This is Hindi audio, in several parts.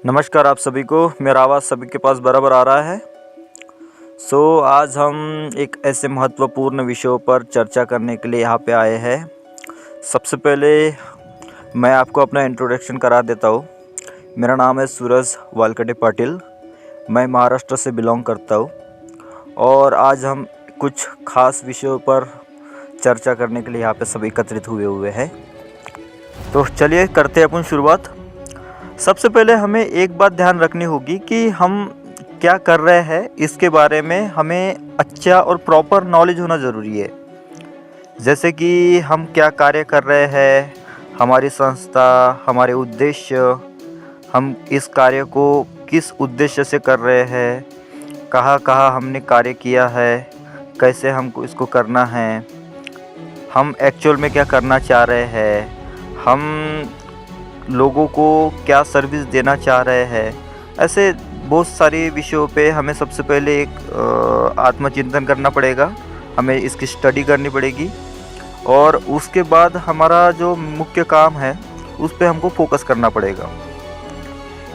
नमस्कार आप सभी को। मेरा आवाज़ सभी के पास बराबर आ रहा है। आज हम एक ऐसे महत्वपूर्ण विषयों पर चर्चा करने के लिए यहाँ पे आए हैं। सबसे पहले मैं आपको अपना इंट्रोडक्शन करा देता हूँ। मेरा नाम है सूरज वालकटे पाटिल। मैं महाराष्ट्र से बिलोंग करता हूँ और आज हम कुछ खास विषयों पर चर्चा करने के लिए यहाँ पे सब एकत्रित हुए हैं। तो चलिए करते हैं अपन शुरुआत। सबसे पहले हमें एक बात ध्यान रखनी होगी कि हम क्या कर रहे हैं, इसके बारे में हमें अच्छा और प्रॉपर नॉलेज होना ज़रूरी है। जैसे कि हम क्या कार्य कर रहे हैं, हमारी संस्था, हमारे उद्देश्य, हम इस कार्य को किस उद्देश्य से कर रहे हैं, कहाँ कहाँ हमने कार्य किया है, कैसे हमको इसको करना है, हम एक्चुअल में क्या करना चाह रहे हैं, हम लोगों को क्या सर्विस देना चाह रहे हैं। ऐसे बहुत सारे विषयों पे हमें सबसे पहले एक आत्मचिंतन करना पड़ेगा, हमें इसकी स्टडी करनी पड़ेगी और उसके बाद हमारा जो मुख्य काम है उस पे हमको फोकस करना पड़ेगा।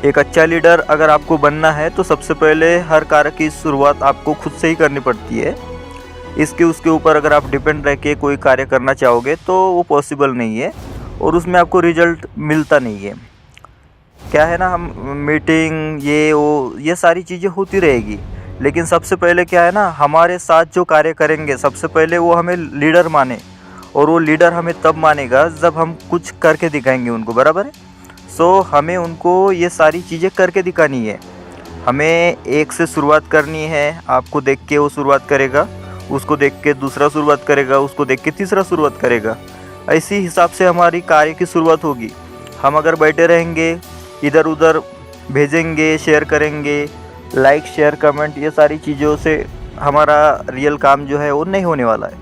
एक अच्छा लीडर अगर आपको बनना है तो सबसे पहले हर कार्य की शुरुआत आपको खुद से ही करनी पड़ती है। उसके ऊपर अगर आप डिपेंड रह के कोई कार्य करना चाहोगे तो वो पॉसिबल नहीं है और उसमें आपको रिजल्ट मिलता नहीं है। क्या है ना, हम मीटिंग ये सारी चीज़ें होती रहेगी, लेकिन सबसे पहले क्या है ना, हमारे साथ जो कार्य करेंगे सबसे पहले वो हमें लीडर माने और वो लीडर हमें तब मानेगा जब हम कुछ करके दिखाएंगे उनको, बराबर है। हमें उनको ये सारी चीज़ें करके दिखानी है। हमें एक से शुरुआत करनी है। आपको देख के वो शुरुआत करेगा, उसको देख के दूसरा शुरुआत करेगा, उसको देख के तीसरा शुरुआत करेगा। इसी हिसाब से हमारी कार्य की शुरुआत होगी। हम अगर बैठे रहेंगे, इधर उधर भेजेंगे, शेयर करेंगे, लाइक शेयर कमेंट, ये सारी चीज़ों से हमारा रियल काम जो है वो नहीं होने वाला है।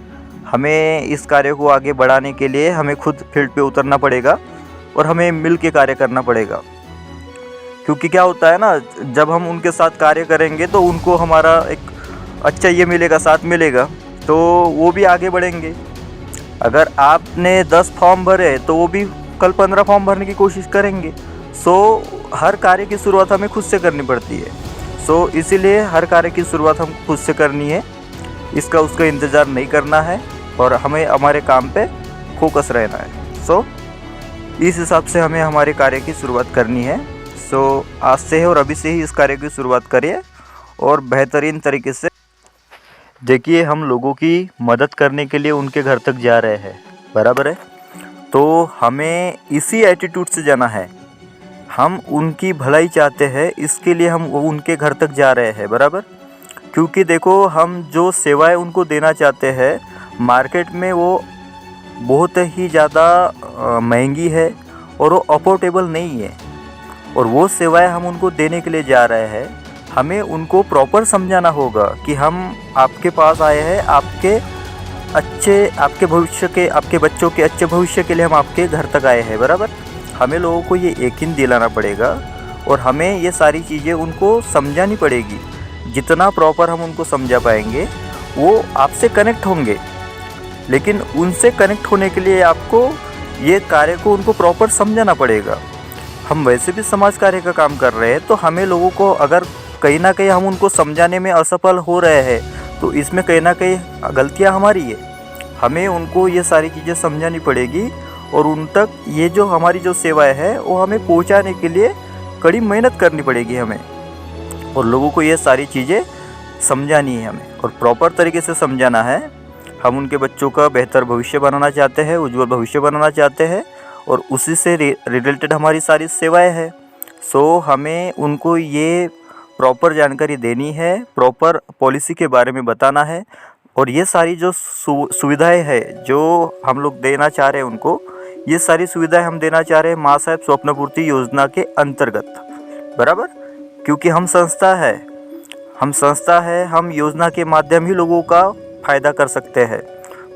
हमें इस कार्य को आगे बढ़ाने के लिए हमें खुद फील्ड पे उतरना पड़ेगा और हमें मिल के कार्य करना पड़ेगा। क्योंकि क्या होता है ना, जब हम उनके साथ कार्य करेंगे तो उनको हमारा एक अच्छा ये मिलेगा, साथ मिलेगा, तो वो भी आगे बढ़ेंगे। अगर आपने 10 फॉर्म भरे तो वो भी कल 15 फॉर्म भरने की कोशिश करेंगे। हर कार्य की शुरुआत हमें खुद से करनी पड़ती है। इसीलिए हर कार्य की शुरुआत हम खुद से करनी है, इसका उसका इंतज़ार नहीं करना है और हमें हमारे काम पे फोकस रहना है। इस हिसाब से हमें हमारे कार्य की शुरुआत करनी है। आज से है और अभी से ही इस कार्य की शुरुआत करिए और बेहतरीन तरीके से देखिए। हम लोगों की मदद करने के लिए उनके घर तक जा रहे हैं, बराबर है। तो हमें इसी एटीट्यूड से जाना है। हम उनकी भलाई चाहते हैं, इसके लिए हम उनके घर तक जा रहे हैं, बराबर। क्योंकि देखो, हम जो सेवाएं उनको देना चाहते हैं मार्केट में वो बहुत ही ज़्यादा महंगी है और वो अफोर्डेबल नहीं है। और वो सेवाएं हम उनको देने के लिए जा रहे हैं। हमें उनको प्रॉपर समझाना होगा कि हम आपके पास आए हैं, आपके भविष्य के, आपके बच्चों के अच्छे भविष्य के लिए हम आपके घर तक आए हैं, बराबर। हमें लोगों को ये यकीन दिलाना पड़ेगा और हमें ये सारी चीज़ें उनको समझानी पड़ेगी। जितना प्रॉपर हम उनको समझा पाएंगे वो आपसे कनेक्ट होंगे। लेकिन उनसे कनेक्ट होने के लिए आपको ये कार्य को उनको प्रॉपर समझाना पड़ेगा। हम वैसे भी समाज कार्य का काम कर रहे हैं, तो हमें लोगों को अगर कहीं ना कहीं हम उनको समझाने में असफल हो रहे हैं तो इसमें कहीं ना कहीं गलतियां हमारी है। हमें उनको ये सारी चीज़ें समझानी पड़ेगी और उन तक ये जो हमारी जो सेवाएं है वो हमें पहुंचाने के लिए कड़ी मेहनत करनी पड़ेगी हमें। और लोगों को ये सारी चीज़ें समझानी है हमें और प्रॉपर तरीके से समझाना है। हम उनके बच्चों का बेहतर भविष्य बनाना चाहते हैं, उज्ज्वल भविष्य बनाना चाहते हैं और उसी से रिलेटेड हमारी सारी सेवाएँ हैं। हमें उनको ये प्रॉपर जानकारी देनी है, प्रॉपर पॉलिसी के बारे में बताना है और ये सारी जो सुविधाएं हैं जो हम लोग देना चाह रहे हैं उनको, ये सारी सुविधाएं हम देना चाह रहे हैं माँ साहेब स्वप्नपूर्ति योजना के अंतर्गत, बराबर। क्योंकि हम संस्था है, हम योजना के माध्यम ही लोगों का फ़ायदा कर सकते हैं।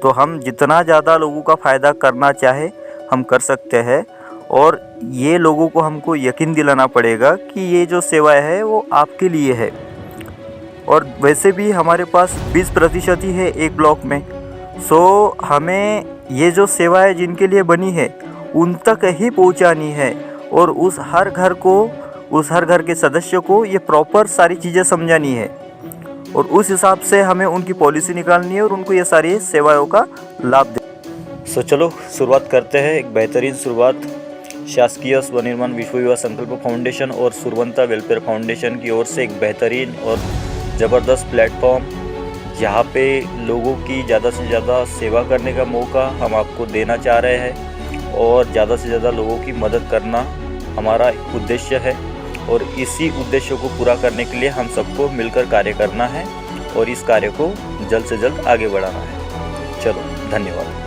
तो हम जितना ज़्यादा लोगों का फ़ायदा करना चाहे हम कर सकते हैं और ये लोगों को हमको यकीन दिलाना पड़ेगा कि ये जो सेवाएं है वो आपके लिए है। और वैसे भी हमारे पास 20% ही है एक ब्लॉक में। हमें ये जो सेवाएं जिनके लिए बनी है उन तक ही पहुंचानी है और उस हर घर को उस हर घर के सदस्य को ये प्रॉपर सारी चीज़ें समझानी है और उस हिसाब से हमें उनकी पॉलिसी निकालनी है और उनको ये सारी सेवाओं का लाभ दे। सो चलो शुरुआत करते हैं। एक बेहतरीन शुरुआत शासकीय स्वनिर्माण विश्व युवा संकल्प फाउंडेशन और सुरवंता वेलफेयर फाउंडेशन की ओर से एक बेहतरीन और ज़बरदस्त प्लेटफॉर्म, जहाँ पे लोगों की ज़्यादा से ज़्यादा सेवा करने का मौका हम आपको देना चाह रहे हैं और ज़्यादा से ज़्यादा लोगों की मदद करना हमारा उद्देश्य है और इसी उद्देश्य को पूरा करने के लिए हम सबको मिलकर कार्य करना है और इस कार्य को जल्द से जल्द आगे बढ़ाना है। चलो, धन्यवाद।